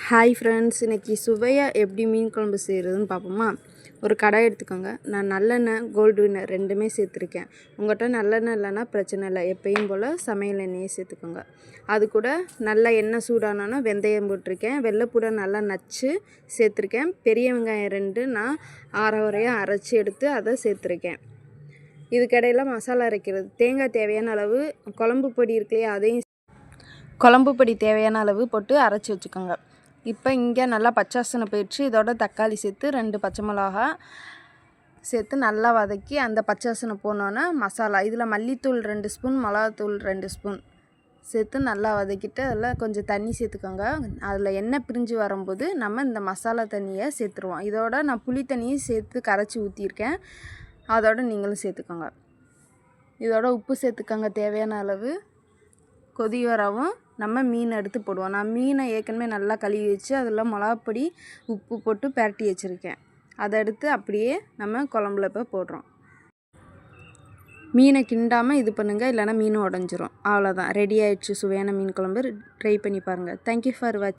Hi friends, இன்றைக்கி சுவையாக எப்படி மீன் குழம்பு செய்கிறதுன்னு பார்ப்போமா. ஒரு கடாய் எடுத்துக்கோங்க. நான் நல்லெண்ணெய், கோல்டு வின்னர் ரெண்டுமே சேர்த்துருக்கேன். உங்கள்கிட்ட நல்லெண்ணெய் இல்லைன்னா பிரச்சனை இல்லை, எப்பயும் போல் சமையல் எண்ணெயை சேர்த்துக்கோங்க. அது கூட நல்லா எண்ணெய் சூடானோன்னா வெந்தயம் போட்டிருக்கேன். வெள்ளைப்பூடை நல்லா நச்சு சேர்த்துருக்கேன். பெரிய வெங்காயம் 2 நான் அரையாக அரைச்சி எடுத்து அதை சேர்த்துருக்கேன். இதுக்கிடையில் மசாலா அரைக்கிறது. தேங்காய் தேவையான அளவு, குழம்பு பொடி இருக்கு இல்லையா, அதையும் குழம்பு பொடி தேவையான அளவு போட்டு அரைச்சி வச்சுக்கோங்க. இப்போ இங்கே நல்லா பச்சை வாசனை போயிடுச்சு. இதோட தக்காளி சேர்த்து 2 பச்சை மிளகா சேர்த்து நல்லா வதக்கி அந்த பச்சை வாசனை போனோன்னே மசாலா, இதில் மல்லித்தூள் 2 ஸ்பூன், மிளகாத்தூள் 2 ஸ்பூன் சேர்த்து நல்லா வதக்கிட்டு அதில் கொஞ்சம் தண்ணி சேர்த்துக்கோங்க. அதில் எண்ணெய் பிரிஞ்சு வரும்போது நம்ம இந்த மசாலா தண்ணியை சேர்த்துருவோம். இதோட நான் புளி தண்ணியும் சேர்த்து கரைச்சி ஊற்றிருக்கேன். அதோட நீங்களும் சேர்த்துக்கோங்க. இதோட உப்பு சேர்த்துக்கோங்க தேவையான அளவு. கொதி வரவும் நம்ம மீன் எடுத்து போடுவோம். நான் மீனை ஏற்கனவே நல்லா கழுவி வச்சு அதில் மிளகாப்பொடி, உப்பு போட்டு பரட்டி வச்சுருக்கேன். அதை எடுத்து அப்படியே நம்ம குழம்புல இப்போ போடுறோம். மீனை கிண்டாமல் இது பண்ணுங்கள், இல்லைனா மீன் உடஞ்சிரும். அவ்வளோதான், ரெடி ஆகிடுச்சு சுவையான மீன் குழம்பு. ட்ரை பண்ணி பாருங்கள். தேங்க்யூ ஃபார் வாட்சிங்.